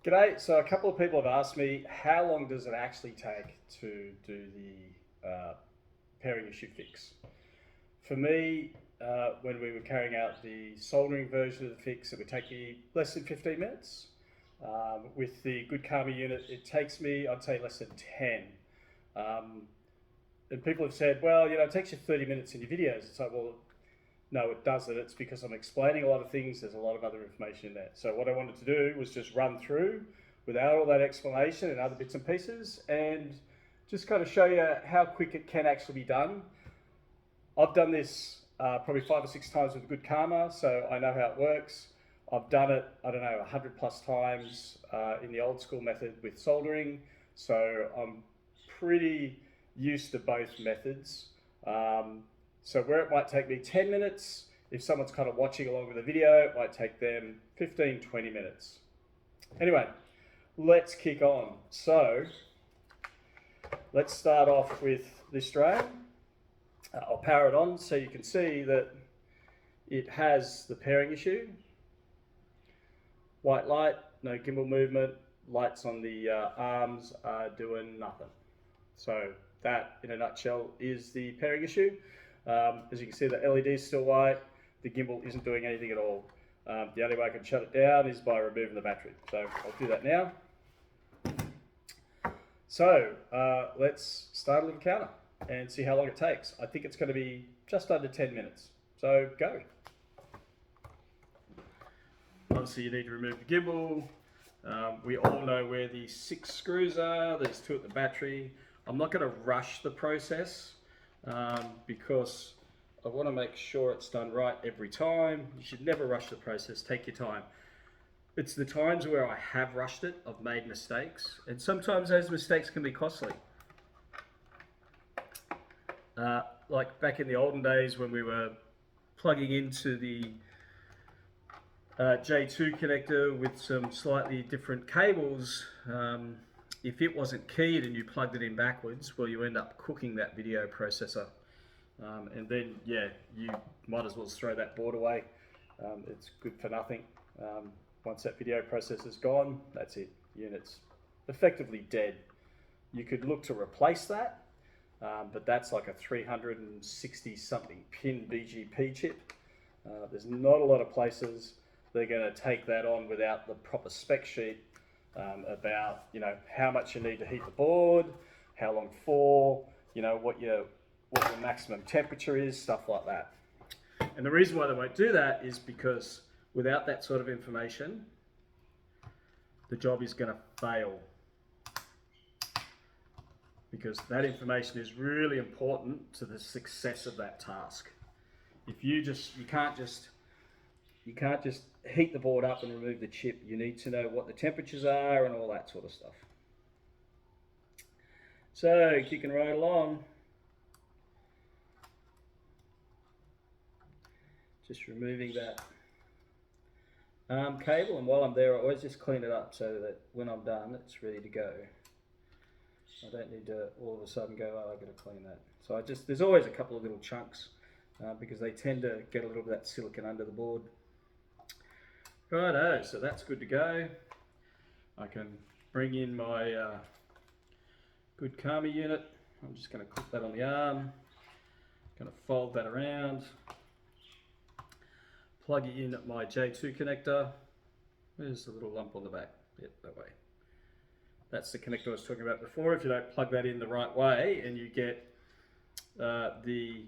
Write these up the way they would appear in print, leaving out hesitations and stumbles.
G'day. So a couple of people have asked me, how long does it actually take to do the pairing issue fix? For me, when we were carrying out the soldering version of the fix, it would take me less than 15 minutes. With the Good Karma unit, it takes me, I'd say, less than 10. And people have said, well, it takes you 30 minutes in your videos. It's like, well, no, it doesn't. It's because I'm explaining a lot of things. There's a lot of other information in there. So what I wanted to do was just run through without all that explanation and other bits and pieces and just kind of show you how quick it can actually be done. I've done this probably 5 or 6 times with Good Karma, so I know how it works. I've done it, 100 plus times in the old school method with soldering. So I'm pretty used to both methods. So where it might take me 10 minutes, if someone's kind of watching along with the video, it might take them 15, 20 minutes. Anyway, let's kick on. So let's start off with this drone. I'll power it on so you can see that it has the pairing issue. White light, no gimbal movement, lights on the arms are doing nothing. So that, in a nutshell, is the pairing issue. As you can see, the LED is still white. The gimbal isn't doing anything at all. The only way I can shut it down is by removing the battery. So I'll do that now. So let's start a little counter and see how long it takes. I think it's going to be just under 10 minutes. So go. Obviously you need to remove the gimbal. We all know where the 6 screws are. There's 2 at the battery. I'm not going to rush the process because I want to make sure it's done right every time. You should never rush the process. Take your time. It's the times where I have rushed it, I've made mistakes, and sometimes those mistakes can be costly. Like back in the olden days when we were plugging into the J2 connector with some slightly different cables, if it wasn't keyed and you plugged it in backwards, well, you end up cooking that video processor. And then, yeah, you might as well throw that board away. It's good for nothing. Once that video processor's gone, that's it. Unit's effectively dead. You could look to replace that, but that's like a 360 something pin BGP chip. There's not a lot of places they're going to take that on without the proper spec sheet about how much you need to heat the board, how long for, what your maximum temperature is, stuff like that. And the reason why they won't do that is because without that sort of information, the job is going to fail. Because that information is really important to the success of that task. If you can't just heat the board up and remove the chip. You need to know what the temperatures are and all that sort of stuff. So, kicking right along. Just removing that arm cable, and while I'm there I always just clean it up so that when I'm done it's ready to go. I don't need to all of a sudden go, oh, I've got to clean that. So there's always a couple of little chunks because they tend to get a little bit of that silicone under the board. Righto, so that's good to go. I can bring in my Good Karma unit. I'm just going to clip that on the arm. Going to fold that around. Plug it in at my J2 connector. There's the little lump on the back. Yep, that way. That's the connector I was talking about before. If you don't plug that in the right way and you get the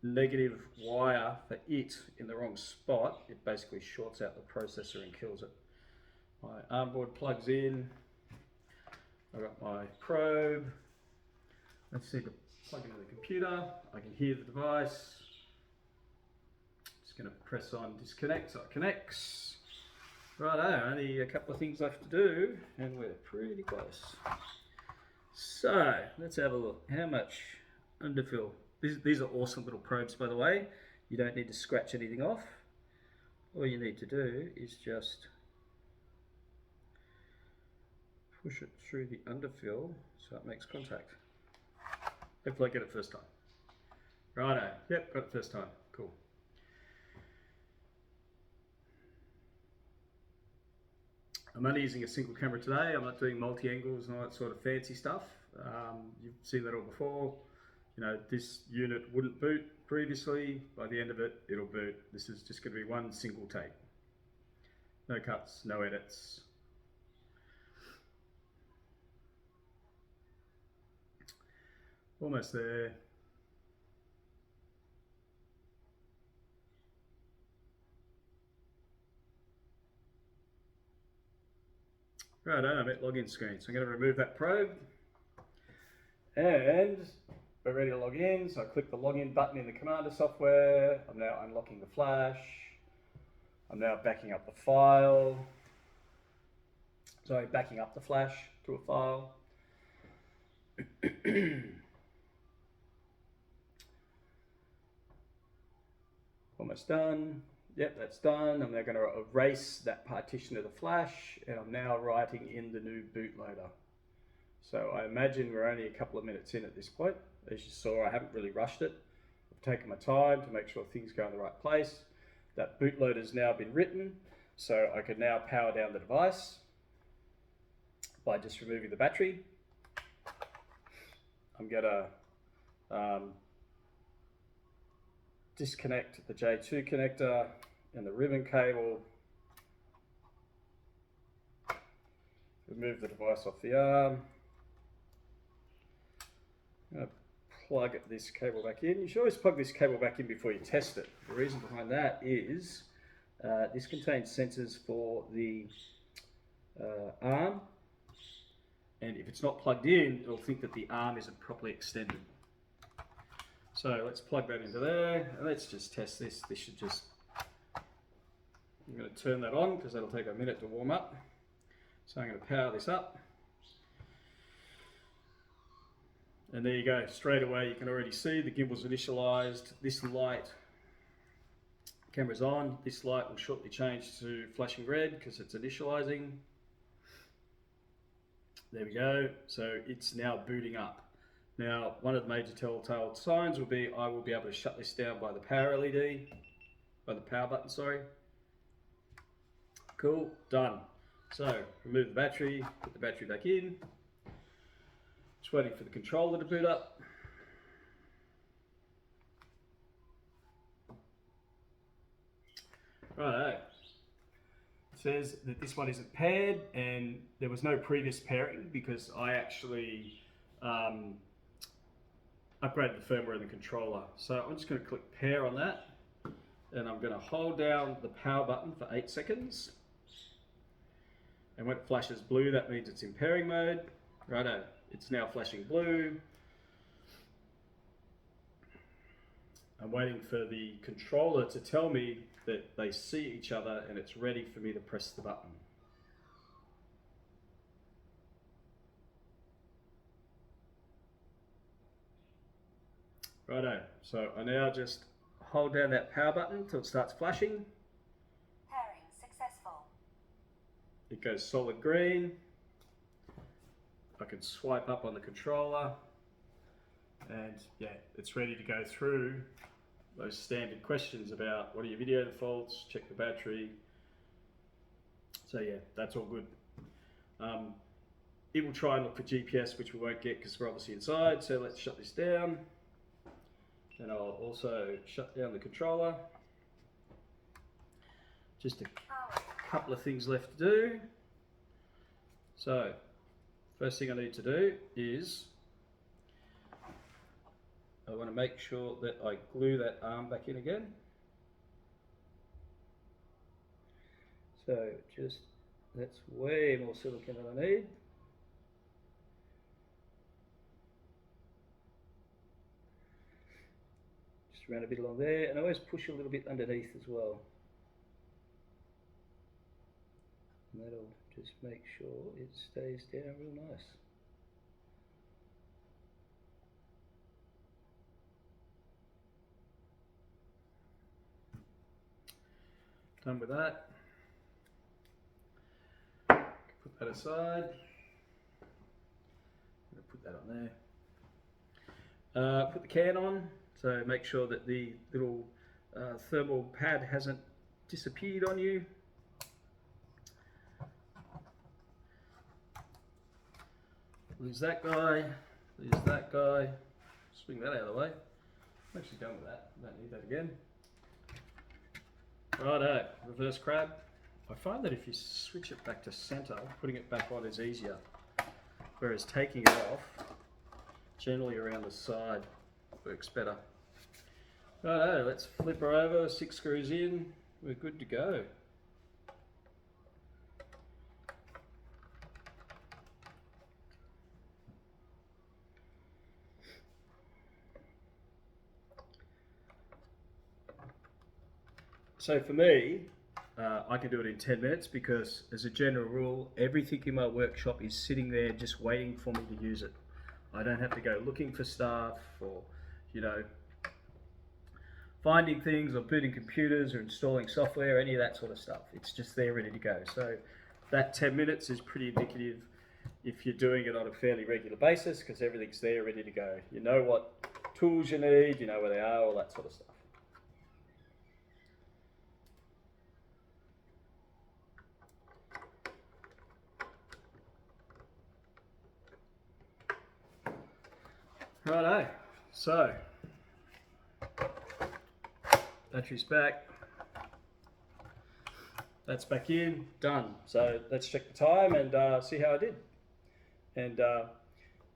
negative wire for it in the wrong spot, it basically shorts out the processor and kills it. My arm board plugs in. I've got my probe. Let's see, plug into the computer. I can hear the device. Just going to press on disconnect so it connects. Righto, only a couple of things left to do and we're pretty close. So let's have a look. How much underfill? These are awesome little probes, by the way. You don't need to scratch anything off. All you need to do is just push it through the underfill so it makes contact. Hopefully I get it first time. Righto, yep, got it first time, cool. I'm only using a single camera today. I'm not doing multi-angles and all that sort of fancy stuff. You've seen that all before. You know, this unit wouldn't boot previously. By the end of it, it'll boot. This is just going to be one single take. No cuts, no edits. Almost there. Right, I'm at login screen. So I'm going to remove that probe. And we're ready to log in. So I click the login button in the Commander software. I'm now unlocking the flash. I'm now backing up the file. Sorry, backing up the flash to a file. Almost done. Yep, that's done. I'm now going to erase that partition of the flash, and I'm now writing in the new bootloader. So I imagine we're only a couple of minutes in at this point. As you saw, I haven't really rushed it. I've taken my time to make sure things go in the right place. That bootloader has now been written, so I can now power down the device by just removing the battery. I'm going to disconnect the J2 connector and the ribbon cable. Remove the device off the arm. I'm going to plug this cable back in. You should always plug this cable back in before you test it. The reason behind that is this contains sensors for the arm, and if it's not plugged in, it'll think that the arm isn't properly extended. So let's plug that into there, and let's just test this. This should just, I'm going to turn that on because that'll take a minute to warm up. So I'm going to power this up. And there you go, straight away you can already see the gimbal's initialized. This light, camera's on, this light will shortly change to flashing red because it's initializing. There we go, so it's now booting up. Now, one of the major telltale signs will be I will be able to shut this down by the power LED, by the power button, sorry. Cool, done. So, remove the battery, put the battery back in. Just waiting for the controller to boot up. Righto. It says that this one isn't paired, and there was no previous pairing because I actually upgraded the firmware in the controller. So I'm just going to click pair on that, and I'm going to hold down the power button for 8 seconds. And when it flashes blue, that means it's in pairing mode. Righto, it's now flashing blue. I'm waiting for the controller to tell me that they see each other and it's ready for me to press the button. Righto, so I now just hold down that power button until it starts flashing. Pairing successful. It goes solid green. I can swipe up on the controller, and yeah, it's ready to go through those standard questions about what are your video defaults, check the battery. So yeah, that's all good. It will try and look for GPS, which we won't get because we're obviously inside. So let's shut this down. And I'll also shut down the controller. Just a couple of things left to do. So, first thing I need to do is I want to make sure that I glue that arm back in again. So just, that's way more silicone than I need. Just around a bit along there, and I always push a little bit underneath as well. And that'll just make sure it stays down real nice. Done with that. Put that aside. I'm going to put that on there. Put the can on, so make sure that the little thermal pad hasn't disappeared on you. Lose that guy, lose that guy. Swing that out of the way. I'm actually done with that. Don't need that again. Righto, reverse crab. I find that if you switch it back to center, putting it back on is easier. Whereas taking it off, generally around the side, works better. Righto, let's flip her over, 6 screws in, we're good to go. So for me, I can do it in 10 minutes because as a general rule, everything in my workshop is sitting there just waiting for me to use it. I don't have to go looking for stuff or, you know, finding things or booting computers or installing software, any of that sort of stuff. It's just there ready to go. So that 10 minutes is pretty indicative if you're doing it on a fairly regular basis because everything's there ready to go. You know what tools you need, you know where they are, all that sort of stuff. Righto, so battery's back, that's back in, done. So let's check the time and see how I did. And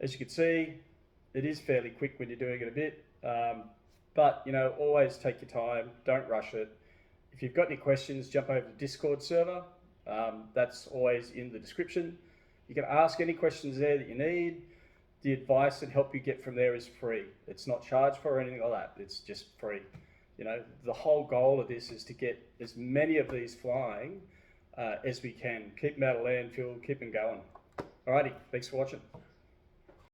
as you can see, it is fairly quick when you're doing it a bit, but you know, always take your time, don't rush it. If you've got any questions, jump over to the Discord server, that's always in the description. You can ask any questions there that you need. The advice and help you get from there is free. It's not charged for or anything like that. It's just free. You know, the whole goal of this is to get as many of these flying as we can. Keep them out of landfill, keep them going. Alrighty, thanks for watching.